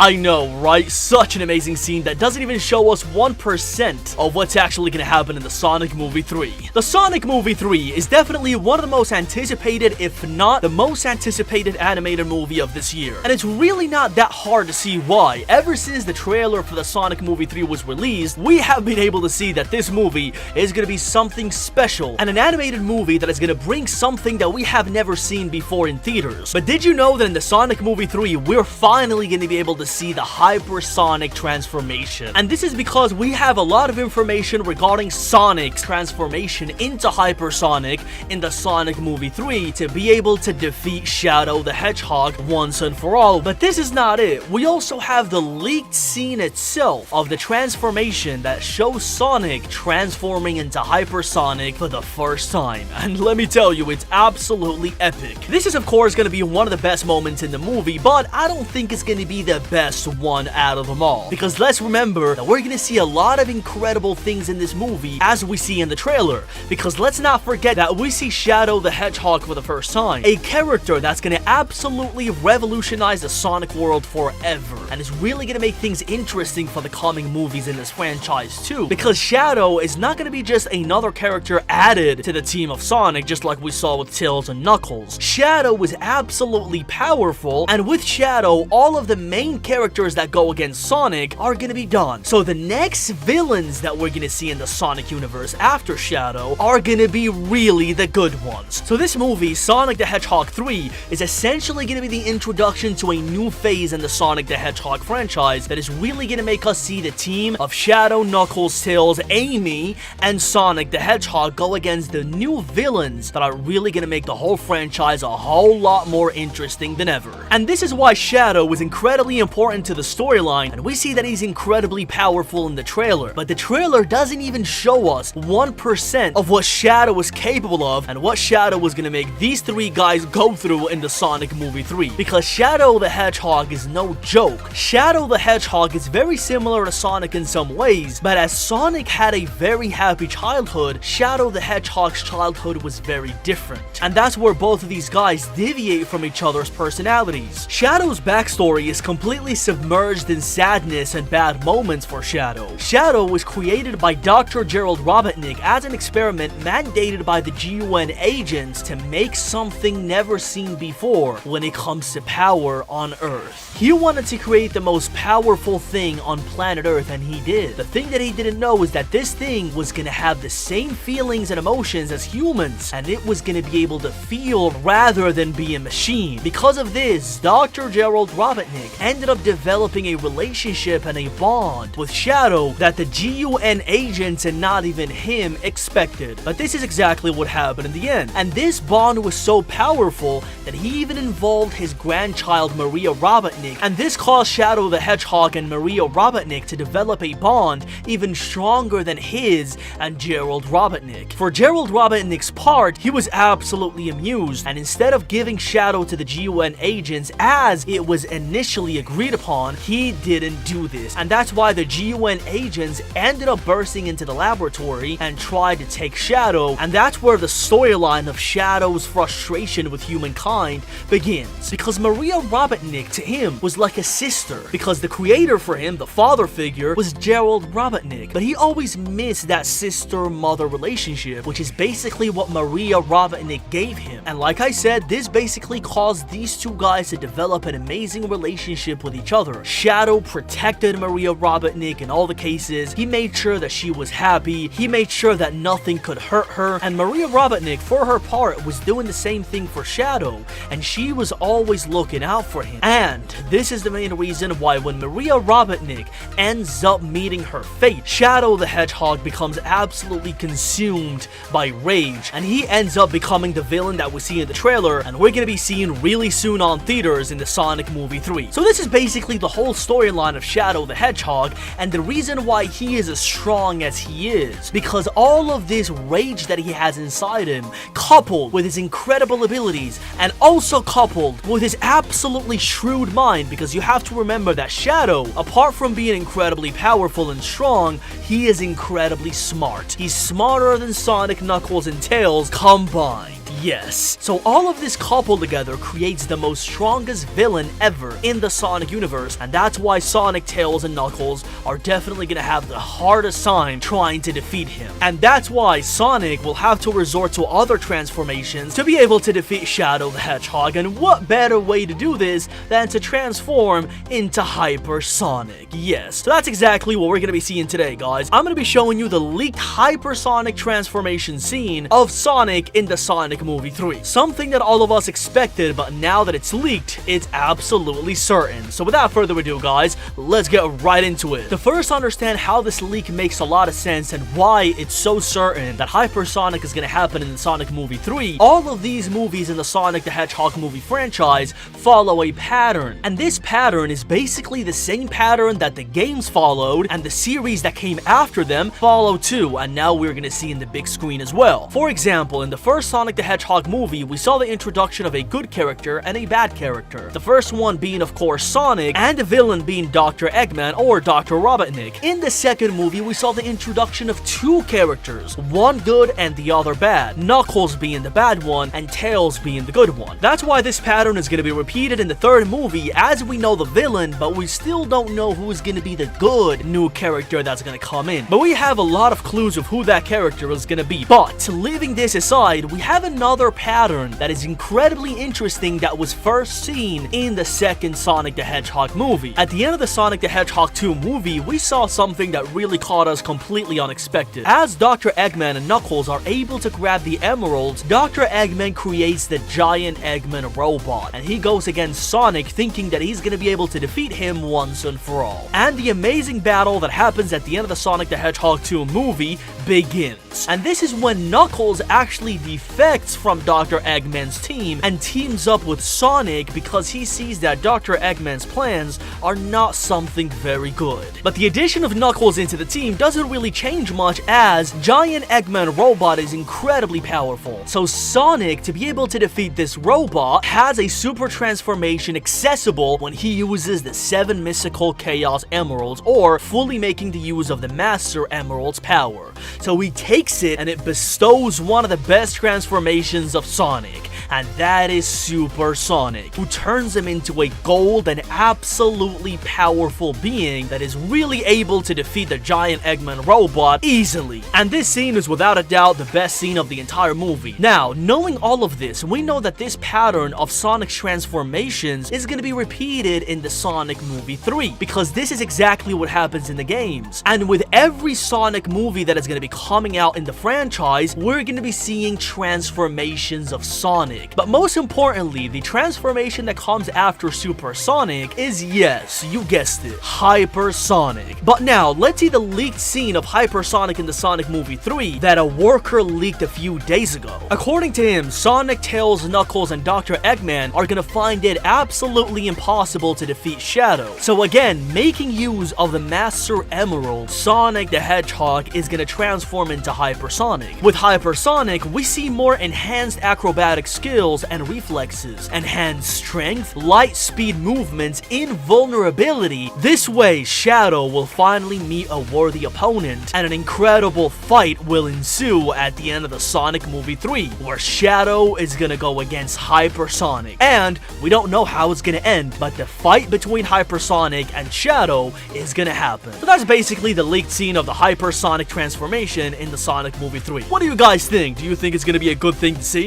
I know, right? Such an amazing scene that doesn't even show us 1% of what's actually gonna happen in the Sonic Movie 3. The Sonic Movie 3 is definitely one of the most anticipated, if not the most anticipated animated movie of this year. And it's really not that hard to see why. Ever since the trailer for the Sonic Movie 3 was released, we have been able to see that this movie is gonna be something special, and an animated movie that is gonna bring something that we have never seen before in theaters. But did you know that in the Sonic Movie 3, we're finally gonna be able to see the hypersonic transformation? And this is because we have a lot of information regarding Sonic's transformation into hypersonic in the Sonic Movie 3 to be able to defeat Shadow the Hedgehog once and for all. But this is not it. We also have the leaked scene itself of the transformation that shows Sonic transforming into hypersonic for the first time. And let me tell you, it's absolutely epic. This is of course going to be one of the best moments in the movie, but I don't think it's going to be the best one out of them all. Because let's remember that we're going to see a lot of incredible things in this movie as we see in the trailer. Because let's not forget that we see Shadow the Hedgehog for the first time. A character that's going to absolutely revolutionize the Sonic world forever. And it's really going to make things interesting for the coming movies in this franchise too. Because Shadow is not going to be just another character added to the team of Sonic, just like we saw with Tails and Knuckles. Shadow was absolutely powerful, and with Shadow, all of the main characters that go against Sonic are going to be done. So the next villains that we're going to see in the Sonic universe after Shadow are going to be really the good ones. So this movie, Sonic the Hedgehog 3, is essentially going to be the introduction to a new phase in the Sonic the Hedgehog franchise that is really going to make us see the team of Shadow, Knuckles, Tails, Amy, and Sonic the Hedgehog go against the new villains that are really going to make the whole franchise a whole lot more interesting than ever. And this is why Shadow was incredibly important to the storyline, and we see that he's incredibly powerful in the trailer. But the trailer doesn't even show us 1% of what Shadow was capable of and what Shadow was going to make these three guys go through in the Sonic Movie 3. Because Shadow the Hedgehog is no joke. Shadow the Hedgehog is very similar to Sonic in some ways, but as Sonic had a very happy childhood, Shadow the Hedgehog's childhood was very different. And that's where both of these guys deviate from each other's personalities. Shadow's backstory is completely submerged in sadness and bad moments for Shadow. Shadow was created by Dr. Gerald Robotnik as an experiment mandated by the GUN agents to make something never seen before when it comes to power on Earth. He wanted to create the most powerful thing on planet Earth, and he did. The thing that he didn't know is that this thing was gonna have the same feelings and emotions as humans, and it was gonna be able to feel rather than be a machine. Because of this, Dr. Gerald Robotnik ended up developing a relationship and a bond with Shadow that the GUN agents and not even him expected. But this is exactly what happened in the end. And this bond was so powerful that he even involved his grandchild Maria Robotnik, and this caused Shadow the Hedgehog and Maria Robotnik to develop a bond even stronger than his and Gerald Robotnik. For Gerald Robotnik's part, he was absolutely amused, and instead of giving Shadow to the GUN agents as it was initially agreed upon, he didn't do this. And that's why the GUN agents ended up bursting into the laboratory and tried to take Shadow, and that's where the storyline of Shadow's frustration with humankind begins. Because Maria Robotnik to him was like a sister, because the creator for him, the father figure, was Gerald Robotnik, but he always missed that sister-mother relationship, which is basically what Maria Robotnik gave him. And like I said, this basically caused these two guys to develop an amazing relationship with each other. Shadow protected Maria Robotnik in all the cases. He made sure that she was happy. He made sure that nothing could hurt her. And Maria Robotnik, for her part, was doing the same thing for Shadow, and she was always looking out for him. And this is the main reason why when Maria Robotnik ends up meeting her fate, Shadow the Hedgehog becomes absolutely consumed by rage, and he ends up becoming the villain that we see in the trailer, and we're gonna be seeing really soon on theaters in the Sonic Movie 3. So this is basically the whole storyline of Shadow the Hedgehog, and the reason why he is as strong as he is, because all of this rage that he has inside him, coupled with his incredible abilities, and also coupled with his absolutely shrewd mind, because you have to remember that Shadow, apart from being incredibly powerful and strong, he is incredibly smart. He's smarter than Sonic, Knuckles, and Tails combined. Yes. So all of this coupled together creates the most strongest villain ever in the Sonic universe, and that's why Sonic, Tails, and Knuckles are definitely gonna have the hardest time trying to defeat him. And that's why Sonic will have to resort to other transformations to be able to defeat Shadow the Hedgehog, and what better way to do this than to transform into Hypersonic? Yes, so that's exactly what we're gonna be seeing today, guys. I'm gonna be showing you the leaked Hypersonic transformation scene of Sonic in the Sonic Movie 3. Something that all of us expected, but now that it's leaked, it's absolutely certain. So without further ado, guys, let's get right into it. To first understand how this leak makes a lot of sense and why it's so certain that Hypersonic is gonna happen in the Sonic Movie 3, all of these movies in the Sonic the Hedgehog movie franchise follow a pattern. And this pattern is basically the same pattern that the games followed and the series that came after them follow too, and now we're gonna see in the big screen as well. For example, in the first Sonic the Hedgehog movie, we saw the introduction of a good character and a bad character. The first one being, of course, Sonic, and the villain being Dr. Eggman or Dr. Robotnik. In the second movie, we saw the introduction of two characters, one good and the other bad, Knuckles being the bad one and Tails being the good one. That's why this pattern is going to be repeated in the third movie, as we know the villain, but we still don't know who's going to be the good new character that's going to come in. But we have a lot of clues of who that character is going to be. But leaving this aside, we have another pattern that is incredibly interesting that was first seen in the second Sonic the Hedgehog movie. At the end of the Sonic the Hedgehog 2 movie, we saw something that really caught us completely unexpected. As Dr. Eggman and Knuckles are able to grab the emeralds, Dr. Eggman creates the giant Eggman robot, and he goes against Sonic thinking that he's gonna be able to defeat him once and for all. And the amazing battle that happens at the end of the Sonic the Hedgehog 2 movie begins. And this is when Knuckles actually defects from Dr. Eggman's team and teams up with Sonic because he sees that Dr. Eggman's plans are not something very good. But the addition of Knuckles into the team doesn't really change much, as Giant Eggman Robot is incredibly powerful. So Sonic, to be able to defeat this robot, has a super transformation accessible when he uses the 7 mystical Chaos Emeralds, or fully making the use of the Master Emerald's power. So he takes it and it bestows one of the best transformations of Sonic, and that is Super Sonic, who turns him into a gold and absolutely powerful being that is really able to defeat the giant Eggman robot easily. And this scene is without a doubt the best scene of the entire movie. Now, knowing all of this, we know that this pattern of Sonic's transformations is going to be repeated in the Sonic Movie 3, because this is exactly what happens in the games. And with every Sonic movie that is going to be coming out in the franchise, we're going to be seeing transformations of Sonic. But most importantly, the transformation that comes after Super Sonic is, yes, you guessed it, Hypersonic. But now, let's see the leaked scene of Hypersonic in the Sonic Movie 3 that a worker leaked a few days ago. According to him, Sonic, Tails, Knuckles, and Dr. Eggman are gonna find it absolutely impossible to defeat Shadow. So again, making use of the Master Emerald, Sonic the Hedgehog is gonna transform into Hypersonic. With Hypersonic, we see more enhanced acrobatic skills and reflexes, enhanced strength, light speed movements, invulnerability. This way, Shadow will finally meet a worthy opponent, and an incredible fight will ensue at the end of the Sonic Movie 3, where Shadow is gonna go against Hypersonic. And we don't know how it's gonna end, but the fight between Hypersonic and Shadow is gonna happen. So that's basically the leaked scene of the Hypersonic transformation in the Sonic Movie 3. What do you guys think? Do you think it's gonna be a good thing to see?